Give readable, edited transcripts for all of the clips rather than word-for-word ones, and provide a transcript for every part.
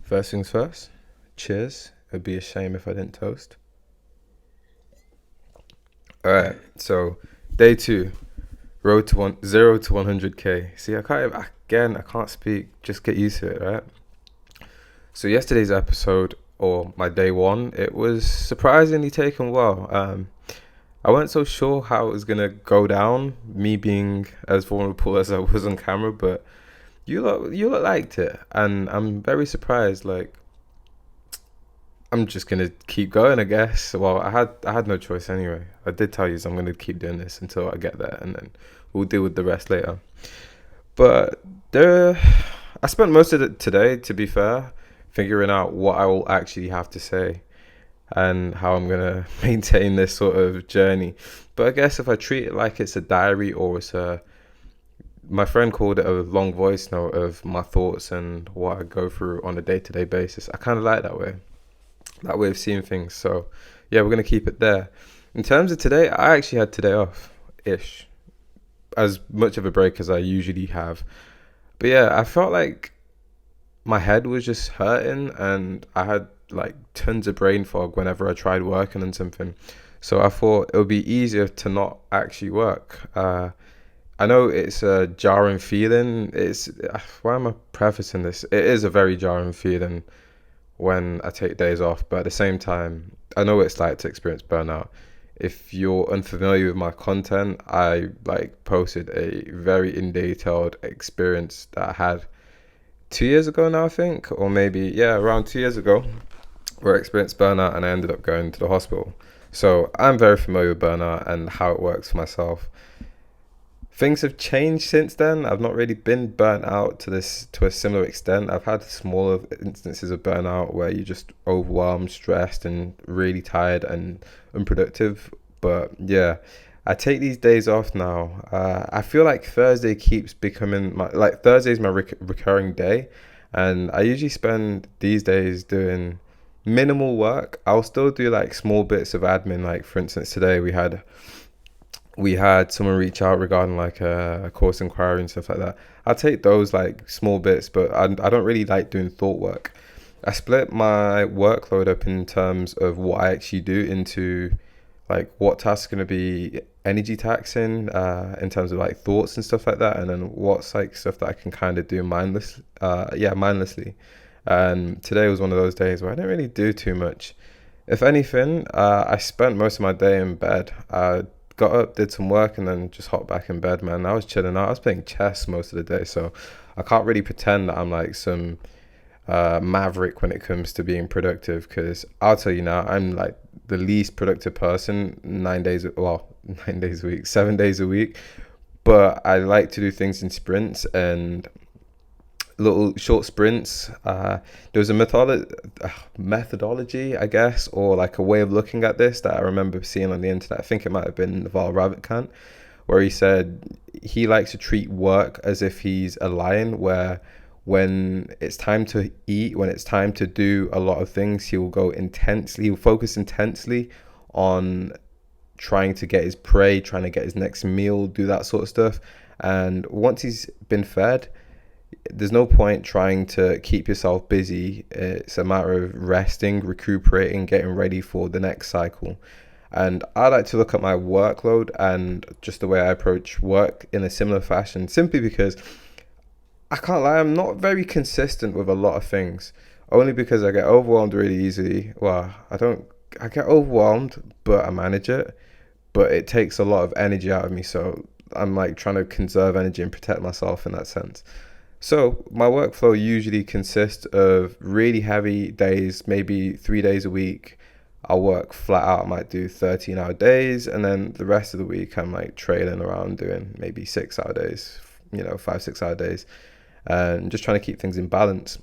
First things first, cheers. It'd be a shame if I didn't toast. All right, so day two, road to 0 to 100K. See, I can't speak. Just get used to it, right? So yesterday's episode, or my day one, it was surprisingly taken well. I wasn't so sure how it was gonna go down, me being as vulnerable as I was on camera, but you lot liked it, and I'm very surprised. Like, I'm just gonna keep going, I guess. Well, I had no choice anyway. I did tell you, so I'm gonna keep doing this until I get there, and then we'll deal with the rest later. But there, I spent most of it today, to be fair, figuring out what I will actually have to say and how I'm gonna maintain this sort of journey. But I guess if I treat it like it's a diary or my friend called it a long voice note of my thoughts and what I go through on a day-to-day basis. I kind of like that way of seeing things. So yeah, we're gonna keep it there. In terms of today, I actually had today off, ish, as much of a break as I usually have. But yeah, I felt like my head was just hurting, and I had like tons of brain fog whenever I tried working on something. So I thought it would be easier to not actually work. I know it's a jarring feeling. Why am I prefacing this? It is a very jarring feeling when I take days off, but at the same time, I know what it's like to experience burnout. If you're unfamiliar with my content, I like posted a very in detailed experience that I had 2 years ago now, I think, or maybe around 2 years ago, where I experienced burnout and I ended up going to the hospital. So I'm very familiar with burnout and how it works for myself. Things have changed since then. I've not really been burnt out to a similar extent. I've had smaller instances of burnout where you're just overwhelmed, stressed, and really tired and unproductive. But yeah, I take these days off now. I feel like Thursday keeps becoming Thursday is my recurring day, and I usually spend these days doing minimal work. I'll still do like small bits of admin. Like for instance, today we had someone reach out regarding like a course inquiry and stuff like that. I take those like small bits, but I don't really like doing thought work. I split my workload up in terms of what I actually do into like what tasks are going to be energy taxing in terms of like thoughts and stuff like that, and then what's like stuff that I can kind of do mindlessly. And today was one of those days where I didn't really do too much. If anything, I spent most of my day in bed. I got up, did some work, and then just hopped back in bed, man. I was chilling out. I was playing chess most of the day, so I can't really pretend that I'm like some maverick when it comes to being productive, because I'll tell you now, I'm like the least productive person 9 days, well, 9 days a week, 7 days a week. But I like to do things in sprints and little short sprints. There was a methodology, I guess, or like a way of looking at this that I remember seeing on the internet. I think it might have been Naval Ravikant, where he said he likes to treat work as if he's a lion, where when it's time to eat, when it's time to do a lot of things, he'll focus intensely on trying to get his prey, trying to get his next meal, do that sort of stuff. And once he's been fed, there's no point trying to keep yourself busy. It's a matter of resting, recuperating, getting ready for the next cycle. And I like to look at my workload and just the way I approach work in a similar fashion, simply because I can't lie, I'm not very consistent with a lot of things, only because I get overwhelmed really easily. Well, I get overwhelmed, but I manage it. But it takes a lot of energy out of me, so I'm like trying to conserve energy and protect myself in that sense. So my workflow usually consists of really heavy days, maybe 3 days a week. I'll work flat out. I might do 13-hour days, and then the rest of the week I'm like trailing around doing maybe 6 hour days, 5, 6 hour days, and just trying to keep things in balance.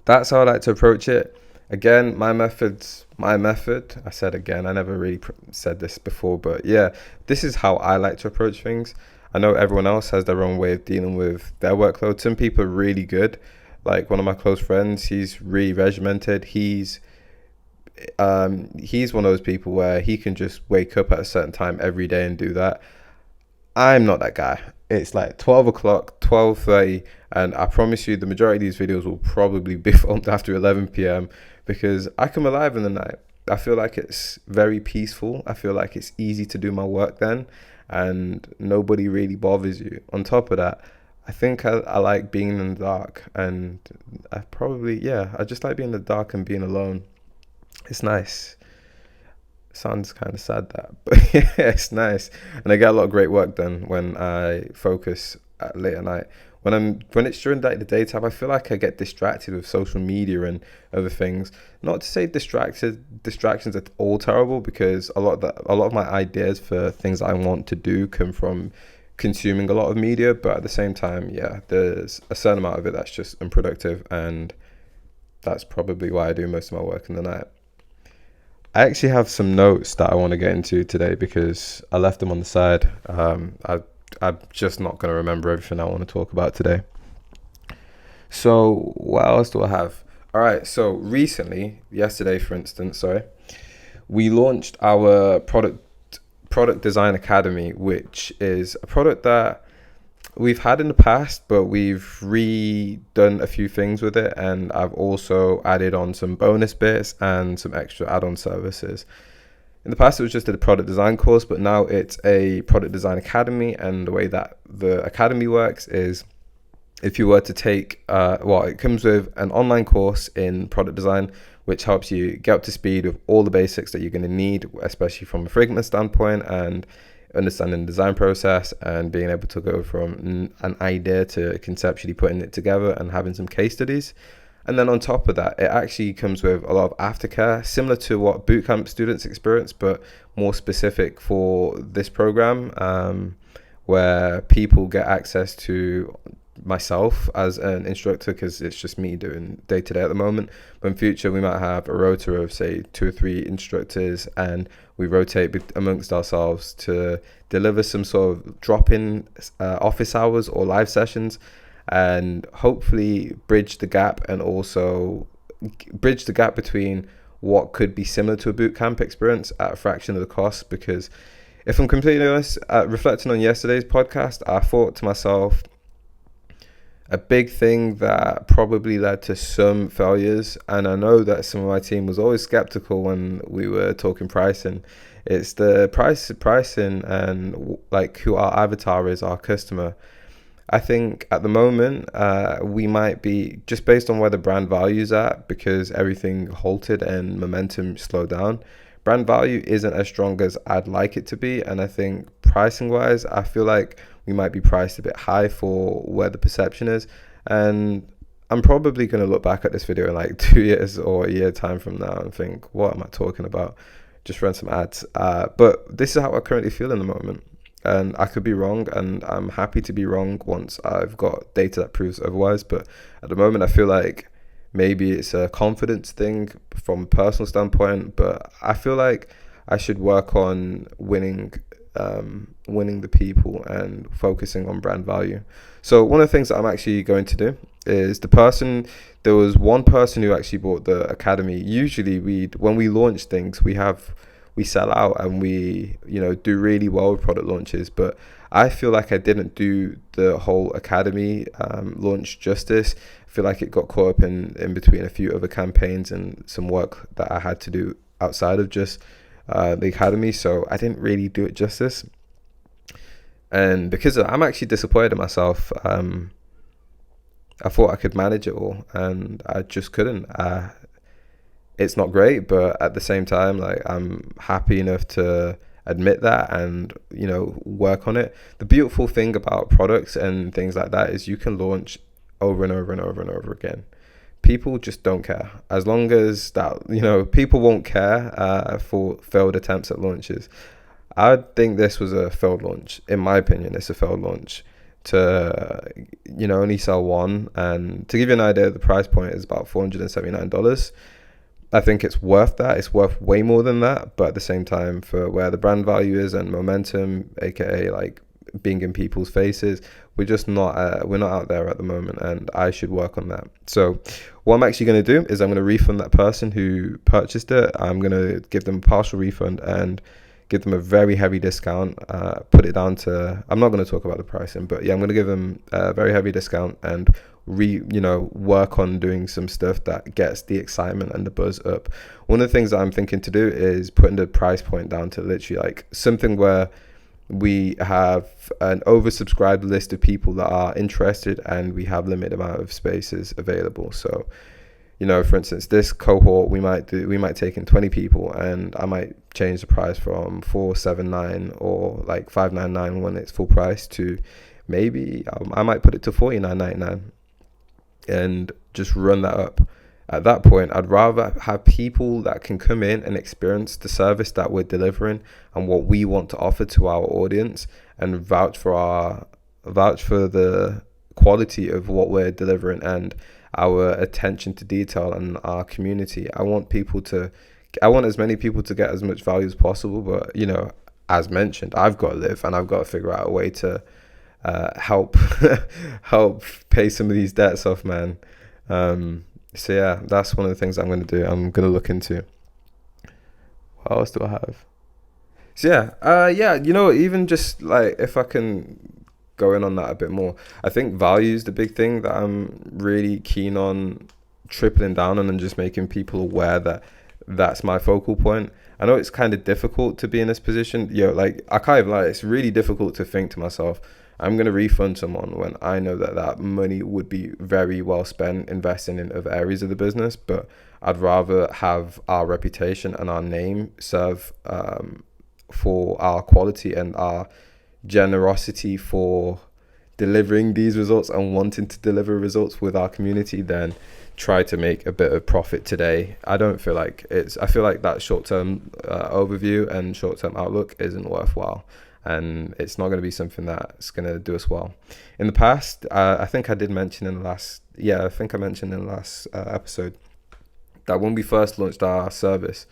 That's how I like to approach it. Again, my method. I said again, I never really said this before, but yeah, this is how I like to approach things. I know everyone else has their own way of dealing with their workload. Some people are really good. Like one of my close friends, he's really regimented. He's one of those people where he can just wake up at a certain time every day and do that. I'm not that guy. It's like 12 o'clock, 12:30, and I promise you the majority of these videos will probably be filmed after 11 p.m. because I come alive in the night. I feel like it's very peaceful. I feel like it's easy to do my work then, and nobody really bothers you. On top of that, I think I like being in the dark, and I just like being in the dark and being alone. It's nice. Sounds kind of sad that, but yeah, it's nice, and I get a lot of great work done when I focus at late at night. When it's during the daytime, I feel like I get distracted with social media and other things. Not to say distractions are all terrible, because a lot of my ideas for things I want to do come from consuming a lot of media. But at the same time, yeah, there's a certain amount of it that's just unproductive, and that's probably why I do most of my work in the night. I actually have some notes that I want to get into today because I left them on the side. I'm just not going to remember everything I want to talk about today. So what else do I have? All right. So recently, yesterday, for instance, we launched our product design academy, which is a product that we've had in the past, but we've redone a few things with it, and I've also added on some bonus bits and some extra add-on services. In the past, it was just a product design course, but now it's a product design academy, and the way that the academy works is if you were to take, it comes with an online course in product design, which helps you get up to speed with all the basics that you're going to need, especially from a Figma standpoint, and understanding the design process and being able to go from an idea to conceptually putting it together and having some case studies. And then on top of that, it actually comes with a lot of aftercare, similar to what bootcamp students experience, but more specific for this program, where people get access to myself as an instructor, because it's just me doing day to day at the moment. But in future, we might have a rota of say 2 or 3 instructors, and we rotate amongst ourselves to deliver some sort of drop-in office hours or live sessions, and hopefully bridge the gap, and also bridge the gap between what could be similar to a bootcamp experience at a fraction of the cost. Because if I'm completely honest, reflecting on yesterday's podcast, I thought to myself, a big thing that probably led to some failures, and I know that some of my team was always skeptical when we were talking pricing, it's the pricing and like who our avatar is, our customer. I think at the moment, we might be, just based on where the brand value is at, because everything halted and momentum slowed down, brand value isn't as strong as I'd like it to be. And I think pricing wise, I feel like we might be priced a bit high for where the perception is. And I'm probably going to look back at this video in like 2 years or a year time from now and think, what am I talking about? Just run some ads. But this is how I currently feel in the moment. And I could be wrong, and I'm happy to be wrong once I've got data that proves otherwise. But at the moment, I feel like maybe it's a confidence thing from a personal standpoint, but I feel like I should work on winning the people and focusing on brand value. So one of the things that I'm actually going to do is there was one person who actually bought the academy. Usually when we launch things, we sell out, and we do really well with product launches, but I feel like I didn't do the whole academy launch justice. I feel like it got caught up in between a few other campaigns and some work that I had to do outside of just the academy, so I didn't really do it justice. And because I'm actually disappointed in myself. I thought I could manage it all, and I just couldn't. It's not great, but at the same time, like, I'm happy enough to admit that and work on it. The beautiful thing about products and things like that is you can launch over and over and over and over again. People just don't care. As long as that, people won't care for failed attempts at launches. I think this was a failed launch. In my opinion, it's a failed launch to only sell one. And to give you an idea, the price point is about $479. I think it's worth that. It's worth way more than that. But at the same time, for where the brand value is and momentum, aka like being in people's faces, we're just not we're not out there at the moment, and I should work on that. So what I'm actually going to do is I'm going to refund that person who purchased it. I'm going to give them a partial refund and give them a very heavy discount, put it down to, I'm not going to talk about the pricing, but yeah, I'm going to give them a very heavy discount and work on doing some stuff that gets the excitement and the buzz up. One of the things that I'm thinking to do is putting the price point down to literally like something where we have an oversubscribed list of people that are interested and we have limited amount of spaces available. So, for instance, this cohort we might take in 20 people, and I might change the price from 479 or like 599 when it's full price to maybe I might put it to 49.99 and just run that up. At that point, I'd rather have people that can come in and experience the service that we're delivering and what we want to offer to our audience, and vouch for the quality of what we're delivering and our attention to detail and our community. I want as many people to get as much value as possible, but as mentioned, I've got to live and I've got to figure out a way to help pay some of these debts off, man. So yeah, that's one of the things I'm going to do. I'm going to look into. What else do I have? So yeah, even just like if I can go in on that a bit more, I think value is the big thing that I'm really keen on tripling down on and just making people aware that that's my focal point. I know it's kind of difficult to be in this position. Like I can't even lie, it's really difficult to think to myself, I'm going to refund someone when I know that money would be very well spent investing in other areas of the business. But I'd rather have our reputation and our name serve for our quality and our generosity for delivering these results and wanting to deliver results with our community than try to make a bit of profit today. I feel like that short-term overview and short-term outlook isn't worthwhile. And it's not going to be something that's going to do us well. In the past, I think I mentioned in the last episode that when we first launched our service,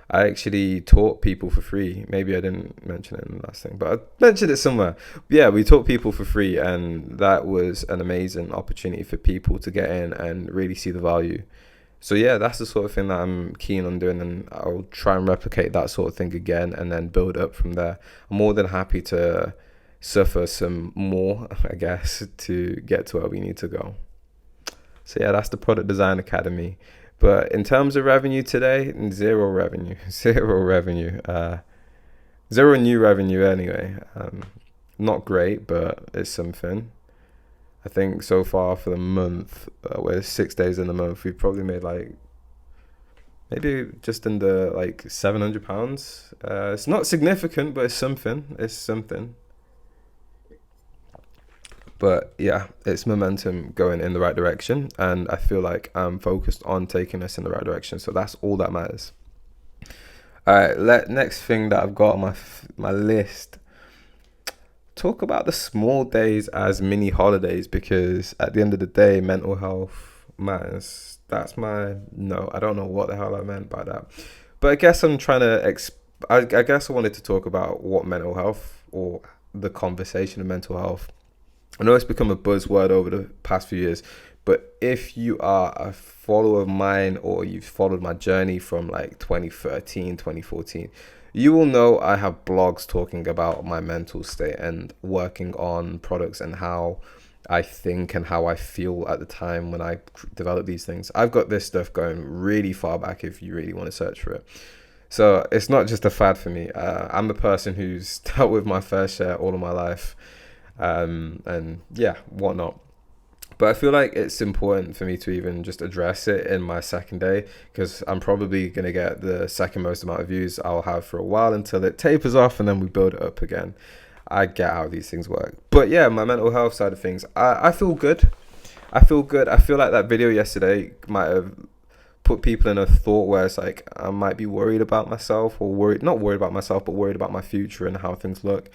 I actually taught people for free. Maybe I didn't mention it in the last thing, but I mentioned it somewhere. Yeah, we taught people for free, and that was an amazing opportunity for people to get in and really see the value. So yeah, that's the sort of thing that I'm keen on doing, and I'll try and replicate that sort of thing again and then build up from there. I'm more than happy to suffer some more, I guess, to get to where we need to go. So yeah, that's the Product Design Academy. But in terms of revenue today, zero new revenue anyway. Not great, but it's something. I think so far for the month, we're 6 days in the month, we've probably made maybe just under £700. It's not significant, but it's something. But yeah, it's momentum going in the right direction, and I feel like I'm focused on taking us in the right direction. So that's all that matters. All right, next thing that I've got on my list. Talk about the small days as mini holidays, because at the end of the day, mental health matters. I don't know what the hell I meant by that, but I guess I'm trying to I guess I wanted to talk about what mental health, or the conversation of mental health. I know it's become a buzzword over the past few years, but if you are a follower of mine or you've followed my journey from 2013, 2014, you will know I have blogs talking about my mental state and working on products and how I think and how I feel at the time when I develop these things. I've got this stuff going really far back if you really want to search for it. So it's not just a fad for me. I'm a person who's dealt with my fair share all of my life, and yeah, whatnot. But I feel like it's important for me to even just address it in my second day, because I'm probably going to get the second most amount of views I'll have for a while until it tapers off and then we build it up again. I get how these things work. But yeah, my mental health side of things, I feel good. I feel like that video yesterday might have put people in a thought where it's like I might be worried about myself, or not worried about myself, but worried about my future and how things look.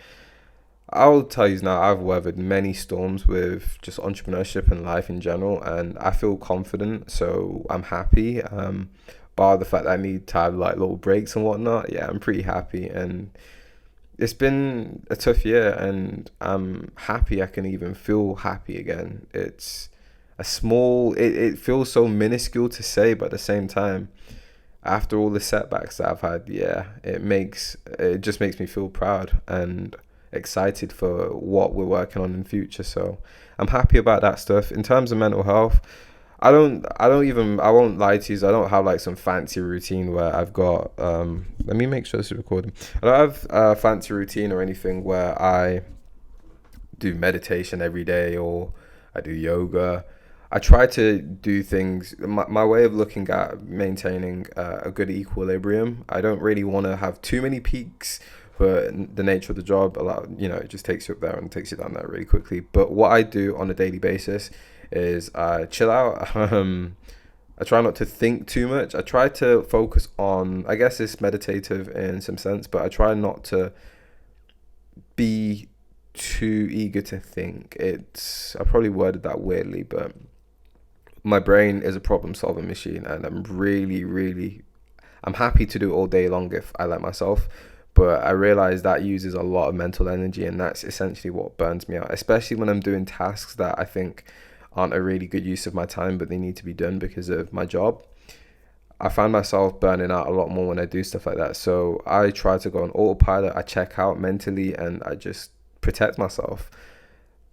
I'll tell you now, I've weathered many storms with just entrepreneurship and life in general, and I feel confident, so I'm happy. Bar the fact that I need to have little breaks and whatnot, yeah, I'm pretty happy. And it's been a tough year, and I'm happy I can even feel happy again. It's it feels so minuscule to say, but at the same time, after all the setbacks that I've had, yeah, it just makes me feel proud and excited for what we're working on in the future. So I'm happy about that stuff. In terms of mental health, I won't lie to you, I don't have like some fancy routine where I've got, let me make sure this is recording. I don't have a fancy routine or anything where I do meditation every day or I do yoga. I try to do things, my way of looking at maintaining a good equilibrium. I don't really want to have too many peaks, but the nature of the job, it just takes you up there and takes you down there really quickly. But what I do on a daily basis is I chill out. I try not to think too much. I try to focus on, I guess it's meditative in some sense, but I try not to be too eager to think. I probably worded that weirdly, but my brain is a problem solving machine, and I'm happy to do it all day long if I let myself. But I realize that uses a lot of mental energy, and that's essentially what burns me out, especially when I'm doing tasks that I think aren't a really good use of my time, but they need to be done because of my job. I find myself burning out a lot more when I do stuff like that. So I try to go on autopilot, I check out mentally, and I just protect myself.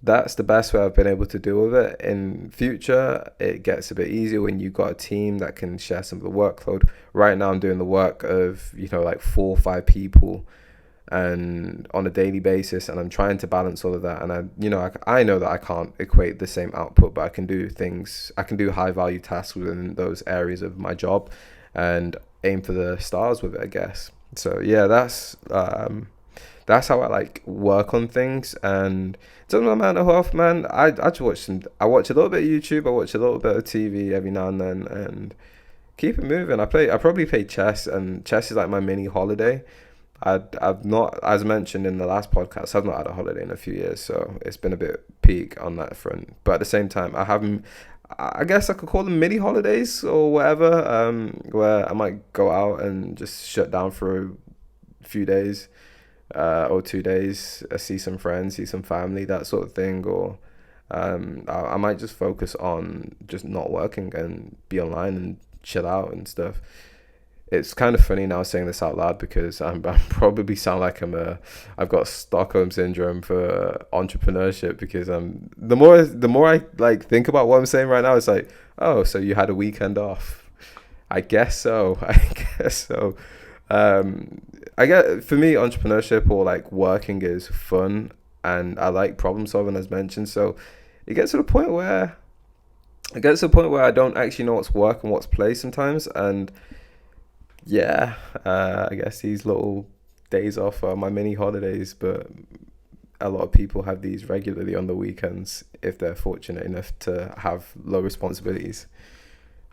That's the best way I've been able to deal with it. In future, it gets a bit easier when you've got a team that can share some of the workload. Right now, I'm doing the work of, like 4 or 5 people and on a daily basis, and I'm trying to balance all of that. And I know that I can't equate the same output, but I can do high value tasks within those areas of my job and aim for the stars with it, I guess. So yeah, that's how I like work on things. And in terms of mental health, man, I watch a little bit of YouTube, I watch a little bit of TV every now and then, and keep it moving. I probably play chess, and chess is like my mini holiday. I've not, as mentioned in the last podcast, I've not had a holiday in a few years, so it's been a bit peak on that front. But at the same time, I guess I could call them mini holidays or whatever, where I might go out and just shut down for a few days, or 2 days, see some friends, see some family, that sort of thing. Or I might just focus on just not working and be online and chill out and stuff. It's kind of funny now saying this out loud because I probably sound like I've got Stockholm syndrome for entrepreneurship, because the more I like think about what I'm saying right now, it's like, oh, so you had a weekend off? I guess so. I get, for me, entrepreneurship or like working is fun, and I like problem solving, as mentioned. So it gets to the point where I don't actually know what's work and what's play sometimes. And yeah, I guess these little days off are my mini holidays, but a lot of people have these regularly on the weekends if they're fortunate enough to have low responsibilities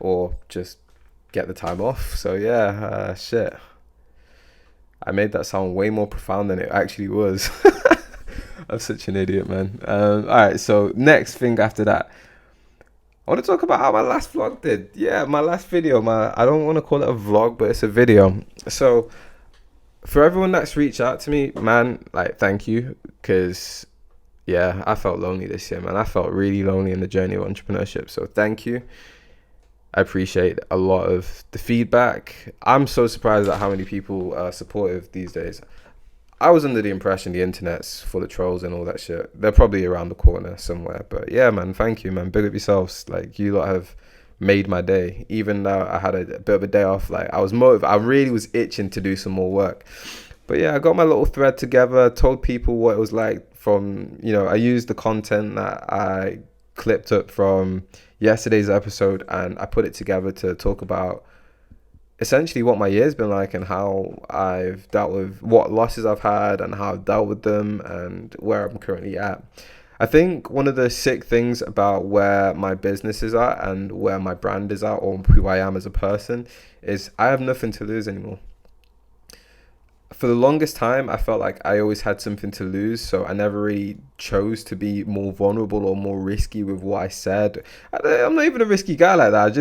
or just get the time off. So yeah, shit. I made that sound way more profound than it actually was. I'm such an idiot, man. All right, so next thing after that, I want to talk about how my last vlog did. Yeah, my last video. I don't want to call it a vlog, but it's a video. So for everyone that's reached out to me, man, like, thank you. Because, yeah, I felt lonely this year, man. I felt really lonely in the journey of entrepreneurship. So thank you. I appreciate a lot of the feedback. I'm so surprised at how many people are supportive these days. I was under the impression the internet's full of trolls and all that shit. They're probably around the corner somewhere. But yeah, man, thank you, man. Big up yourselves. Like, you lot have made my day. Even though I had a bit of a day off, like, I was motivated. I really was itching to do some more work. But yeah, I got my little thread together, told people what it was like from, I used the content that I clipped up from yesterday's episode, and I put it together to talk about essentially what my year's been like and how I've dealt with what losses I've had and how I've dealt with them and where I'm currently at. I think one of the sick things about where my business is at and where my brand is at, or who I am as a person, is I have nothing to lose anymore. For the longest time, I felt like I always had something to lose, so I never really chose to be more vulnerable or more risky with what I said. I'm not even a risky guy like that.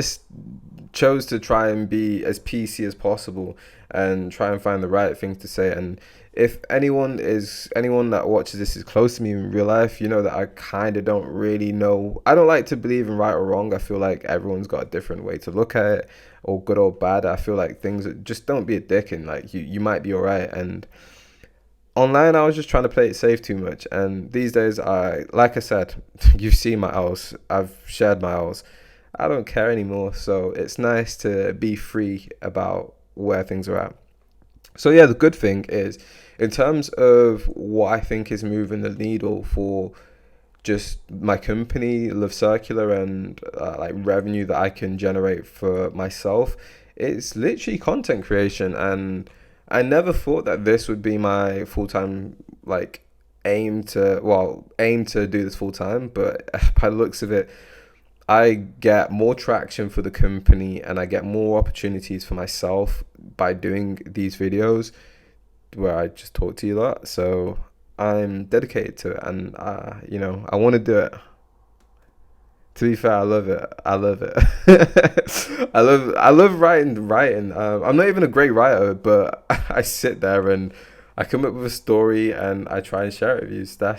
chose to try and be as PC as possible and try and find the right thing to say. And if anyone that watches this is close to me in real life, you know that I kind of don't really know. I don't like to believe in right or wrong. I feel like everyone's got a different way to look at it, or good or bad. I feel like things just don't be a dick, and like you might be alright. And online, I was just trying to play it safe too much. And these days, like I said, you've seen my owls. I've shared my owls. I don't care anymore. So it's nice to be free about where things are at. So yeah, the good thing is, in terms of what I think is moving the needle for just my company, Live Circular, and like revenue that I can generate for myself, it's literally content creation. And I never thought that this would be my full time, like, aim to do this full time. But by the looks of it, I get more traction for the company and I get more opportunities for myself by doing these videos where I just talk to you a lot. So I'm dedicated to it, and I want to do it. To be fair, I love it. I love it. I love writing. I'm not even a great writer, but I sit there and I come up with a story and I try and share it with you. So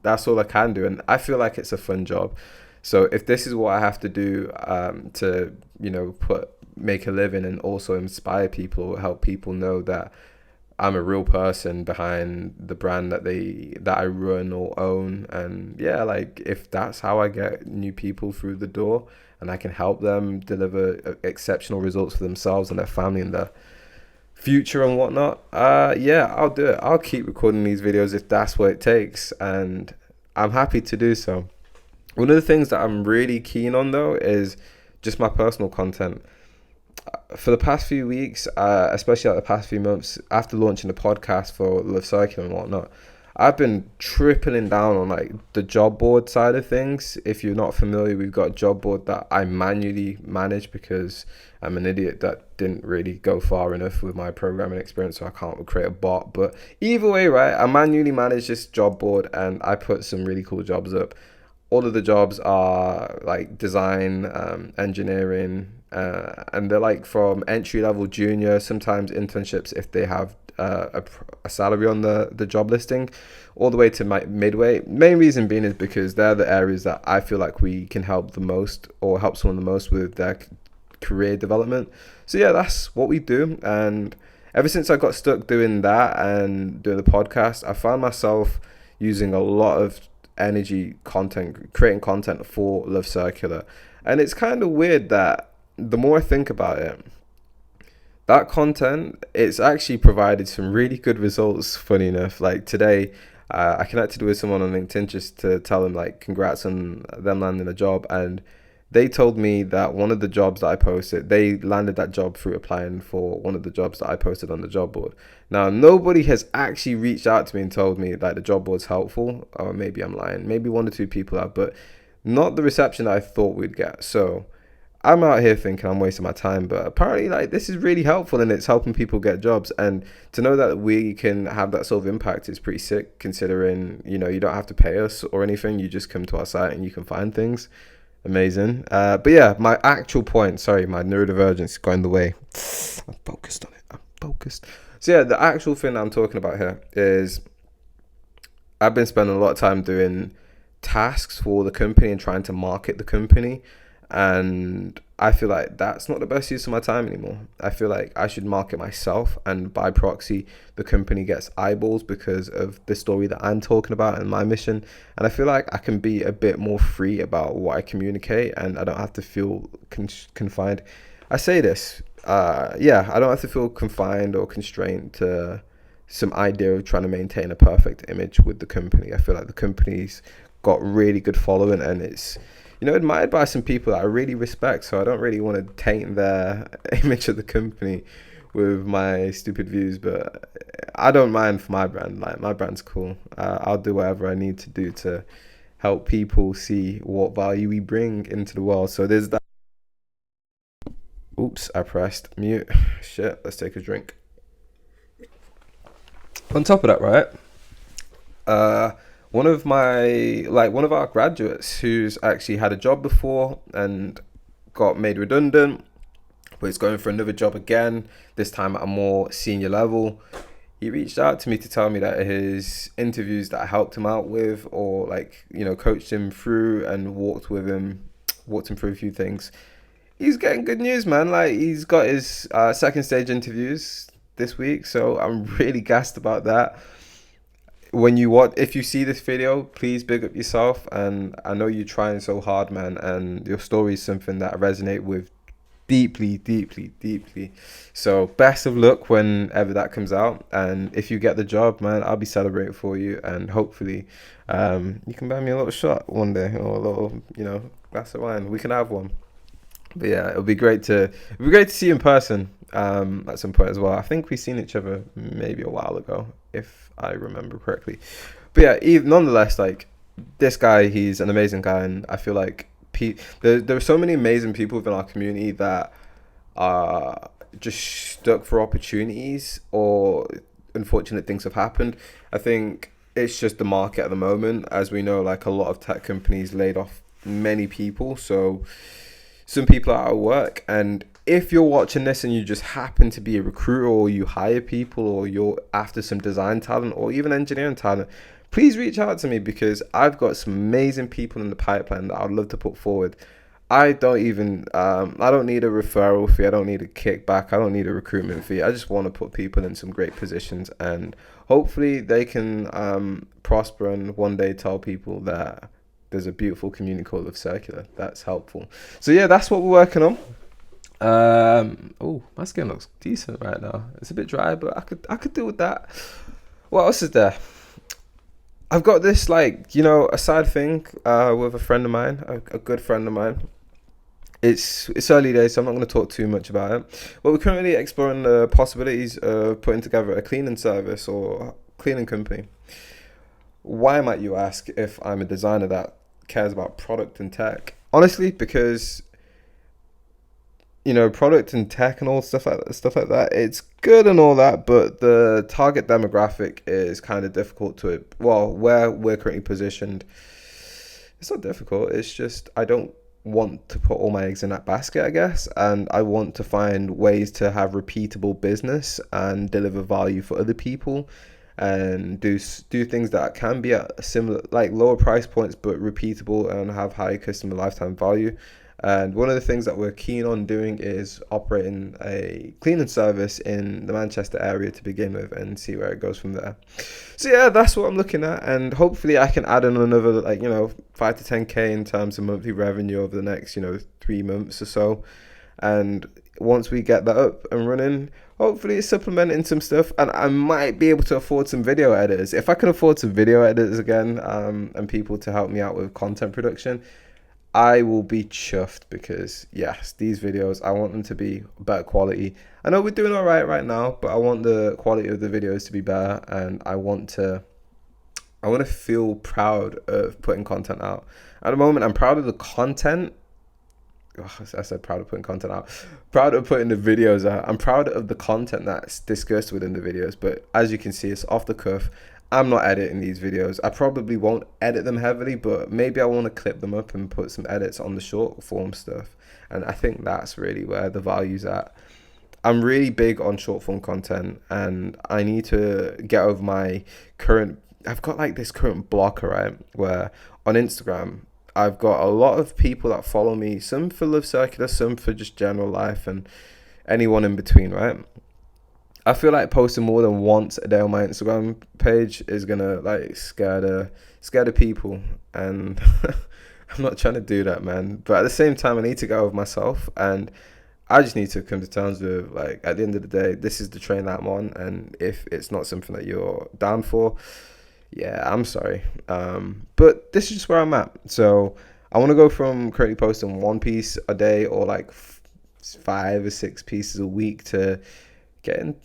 that's all I can do, and I feel like it's a fun job. So if this is what I have to do to make a living and also inspire people, help people know that I'm a real person behind the brand that I run or own. And yeah, like, if that's how I get new people through the door and I can help them deliver exceptional results for themselves and their family and their future and whatnot, yeah, I'll do it. I'll keep recording these videos if that's what it takes, and I'm happy to do so. One of the things that I'm really keen on, though, is just my personal content. For the past few weeks, especially like the past few months, after launching the podcast for Live Circular and whatnot, I've been tripling down on like the job board side of things. If you're not familiar, we've got a job board that I manually manage because I'm an idiot that didn't really go far enough with my programming experience, so I can't create a bot. But either way, right, I manually manage this job board and I put some really cool jobs up. All of the jobs are like design, engineering, and they're like from entry level, junior, sometimes internships if they have a salary on the job listing, all the way to midway. Main reason being is because they're the areas that I feel like we can help the most, or help someone the most with their career development. So yeah, that's what we do. And ever since I got stuck doing that and doing the podcast, I found myself using a lot of energy creating content for Love Circular. And it's kind of weird that the more I think about it, that content, it's actually provided some really good results, funny enough. Like today, I connected with someone on LinkedIn just to tell them like congrats on them landing a job, and they told me that one of the jobs that I posted, they landed that job through applying for one of the jobs that I posted on the job board. Now, nobody has actually reached out to me and told me that the job board's helpful, or maybe I'm lying. Maybe one or two people have, but not the reception that I thought we'd get. So I'm out here thinking I'm wasting my time, but apparently like this is really helpful and it's helping people get jobs. And to know that we can have that sort of impact is pretty sick, considering, you don't have to pay us or anything. You just come to our site and you can find things. Amazing. But yeah, my actual point, sorry, my neurodivergence is going the way. I'm focused on it. I'm focused. So yeah, the actual thing that I'm talking about here is I've been spending a lot of time doing tasks for the company and trying to market the company. And I feel like that's not the best use of my time anymore. I feel like I should market myself, and by proxy, the company gets eyeballs because of the story that I'm talking about and my mission. And I feel like I can be a bit more free about what I communicate, and I don't have to feel confined. I say this, I don't have to feel confined or constrained to some idea of trying to maintain a perfect image with the company. I feel like the company's got really good following, and it's admired by some people that I really respect, so I don't really want to taint their image of the company with my stupid views, but I don't mind for my brand. Like, my brand's cool. I'll do whatever I need to do to help people see what value we bring into the world. So there's that. Oops, I pressed mute. Shit, let's take a drink. On top of that, right? One of our graduates who's actually had a job before and got made redundant, but he's going for another job again, this time at a more senior level. He reached out to me to tell me that his interviews that I helped him out with, or like, coached him through and walked him through a few things. He's getting good news, man. Like, he's got his second stage interviews this week, so I'm really gassed about that. If you see this video, please big up yourself, and I know you're trying so hard, man, and your story is something that I resonate with deeply, deeply, deeply. So best of luck whenever that comes out, and if you get the job, man, I'll be celebrating for you, and hopefully you can buy me a little shot one day, or a little glass of wine. We can have one. But yeah, it'll be great to see you in person at some point as well. I think we've seen each other maybe a while ago, if I remember correctly. But yeah, nonetheless, like, this guy, he's an amazing guy, and I feel like there are so many amazing people within our community that are just stuck for opportunities, or unfortunate things have happened. I think it's just the market at the moment. As we know, like, a lot of tech companies laid off many people, so some people are out of work. And if you're watching this and you just happen to be a recruiter, or you hire people, or you're after some design talent or even engineering talent, please reach out to me, because I've got some amazing people in the pipeline that I'd love to put forward. I don't need a referral fee. I don't need a kickback. I don't need a recruitment fee. I just want to put people in some great positions, and hopefully they can prosper and one day tell people that there's a beautiful community called Love Circular. That's helpful. So yeah, that's what we're working on. My skin looks decent right now. It's a bit dry, but I could deal with that. What else is there? I've got this, a side thing with a friend of mine, a good friend of mine. It's early days, so I'm not going to talk too much about it. But we're currently exploring the possibilities of putting together a cleaning service or cleaning company. Why, might you ask, if I'm a designer that cares about product and tech? Honestly, because product and tech and all stuff like that, it's good and all that, but the target demographic is kind of difficult where we're currently positioned. It's not difficult, it's just I don't want to put all my eggs in that basket, I guess, and I want to find ways to have repeatable business and deliver value for other people, and do things that can be at similar, like, lower price points, but repeatable and have high customer lifetime value. And one of the things that we're keen on doing is operating a cleaning service in the Manchester area to begin with, and see where it goes from there. So yeah, that's what I'm looking at, and hopefully I can add in another 5 to 10k in terms of monthly revenue over the next 3 months or so. And once we get that up and running, hopefully it's supplementing some stuff, and I might be able to afford some video editors. If I can afford some video editors again, and people to help me out with content production, I will be chuffed, because yes, these videos, I want them to be better quality. I know we're doing all right now, but I want the quality of the videos to be better, and I want to feel proud of putting content out. At the moment, I'm proud of the content. I said proud of putting content out. Proud of putting the videos out. I'm proud of the content that's discussed within the videos, but as you can see, it's off the cuff. I'm not editing these videos. I probably won't edit them heavily, but maybe I want to clip them up and put some edits on the short form stuff. And I think that's really where the value's at. I'm really big on short form content, and I need to get over my I've got this current blocker, right? Where on Instagram, I've got a lot of people that follow me, some for Love Circular, some for just general life, and anyone in between, right? I feel like posting more than once a day on my Instagram page is gonna scare the people, and I'm not trying to do that, man. But at the same time, I need to get over myself, and I just need to come to terms with, at the end of the day, this is the train that I'm on, and if it's not something that you're down for, yeah, I'm sorry. But this is just where I'm at. So I want to go from currently posting one piece a day, or 5 or 6 pieces a week, to getting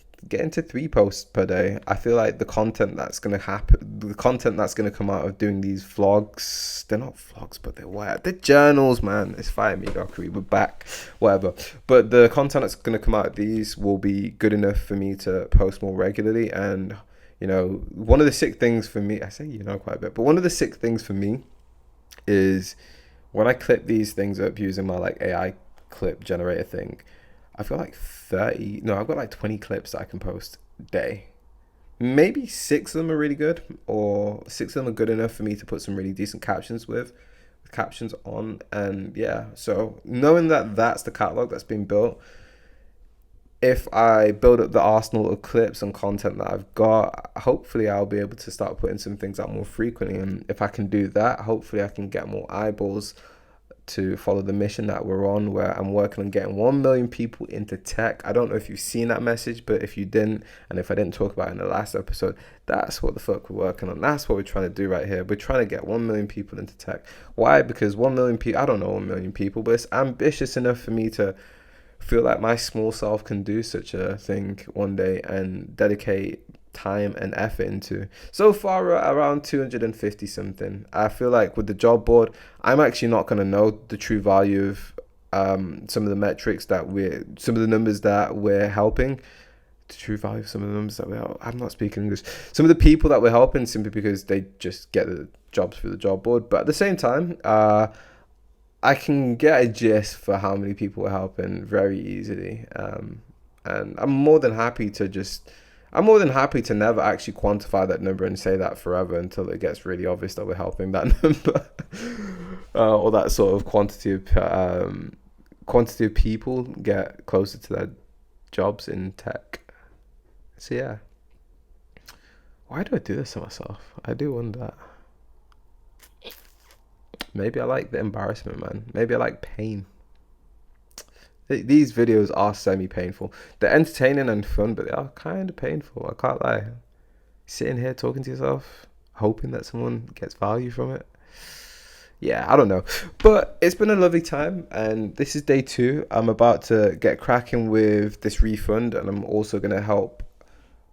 to 3 posts per day. I feel like the content that's going to come out of doing these vlogs, they're not vlogs, but they're journals, man. It's fire me, Dockery, we're back, whatever. But the content that's going to come out of these will be good enough for me to post more regularly. And one of the sick things for me, I say quite a bit, but one of the sick things for me is when I clip these things up using my AI clip generator thing, I've got like 30, no, I've got like 20 clips that I can post a day. Maybe 6 of them are really good, or 6 of them are good enough for me to put some really decent captions on. And yeah, so knowing that that's the catalog that's been built, if I build up the arsenal of clips and content that I've got, hopefully I'll be able to start putting some things out more frequently. And if I can do that, hopefully I can get more eyeballs to follow the mission that we're on, where I'm working on getting 1 million people into tech. I don't know if you've seen that message, but if you didn't, and if I didn't talk about it in the last episode, that's what the fuck we're working on. That's what we're trying to do right here. We're trying to get 1 million people into tech. Why? Because 1 million people, I don't know 1 million people, but it's ambitious enough for me to feel like my small self can do such a thing one day and dedicate time and effort into. So far, we're at around 250 something. I feel like with the job board, I'm actually not going to know the true value of some of the metrics that some of the numbers that we're helping. The true value of some of the numbers that I'm not speaking English. Some of the people that we're helping simply because they just get the jobs through the job board. But at the same time, I can get a gist for how many people we're helping very easily. And I'm more than happy to never actually quantify that number and say that forever until it gets really obvious that we're helping that number. Or that sort of quantity of people get closer to their jobs in tech. So yeah. Why do I do this to myself? I do wonder. Maybe I like the embarrassment, man. Maybe I like pain. These videos are semi-painful. They're entertaining and fun, but they are kind of painful. I can't lie. Sitting here talking to yourself, hoping that someone gets value from it. Yeah, I don't know. But it's been a lovely time, and this is day 2. I'm about to get cracking with this refund, and I'm also going to help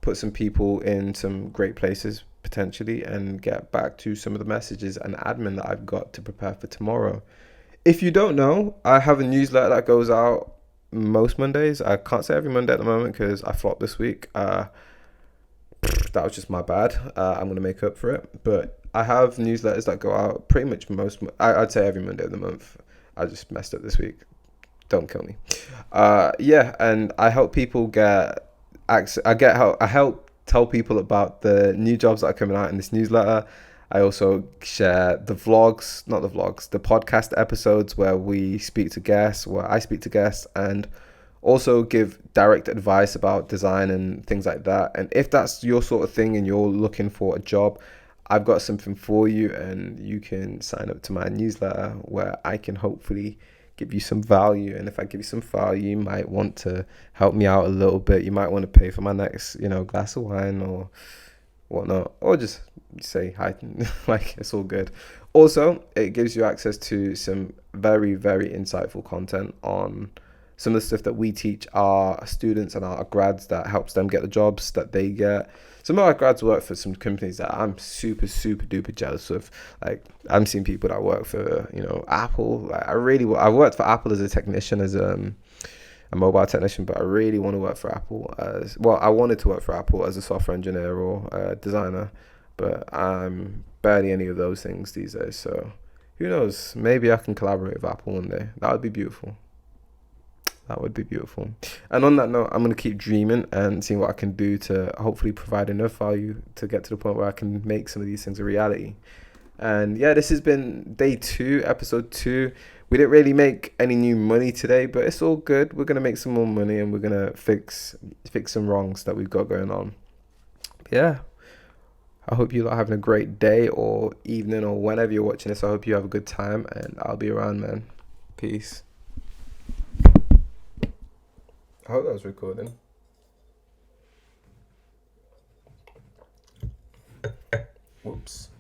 put some people in some great places potentially and get back to some of the messages and admin that I've got to prepare for tomorrow. If you don't know, I have a newsletter that goes out most Mondays. I can't say every Monday at the moment because I flopped this week. That was just my bad. I'm going to make up for it. But I have newsletters that go out pretty much I'd say every Monday of the month. I just messed up this week. Don't kill me. Yeah, and I help people get access. I help tell people about the new jobs that are coming out in this newsletter. I also share the podcast episodes where I speak to guests, and also give direct advice about design and things like that. And if that's your sort of thing and you're looking for a job, I've got something for you, and you can sign up to my newsletter where I can hopefully give you some value. And if I give you some value, you might want to help me out a little bit. You might want to pay for my next, glass of wine or whatnot, or just say hi. Like, it's all good. Also, it gives you access to some very, very insightful content on some of the stuff that we teach our students and our grads that helps them get the jobs that they get. Some of our grads work for some companies that I'm super, super duper jealous of. Like, I'm seeing people that work for, Apple. Like, I worked for Apple as a technician, as a mobile technician, but I really want to work for Apple I wanted to work for Apple as a software engineer or a designer, but I'm barely any of those things these days. So who knows? Maybe I can collaborate with Apple one day. That would be beautiful. And on that note, I'm going to keep dreaming and seeing what I can do to hopefully provide enough value to get to the point where I can make some of these things a reality. And yeah, this has been day 2, episode 2. We didn't really make any new money today, but it's all good. We're going to make some more money, and we're going to fix some wrongs that we've got going on. Yeah. I hope you're having a great day or evening or whenever you're watching this. I hope you have a good time, and I'll be around, man. Peace. I hope that was recording. Whoops.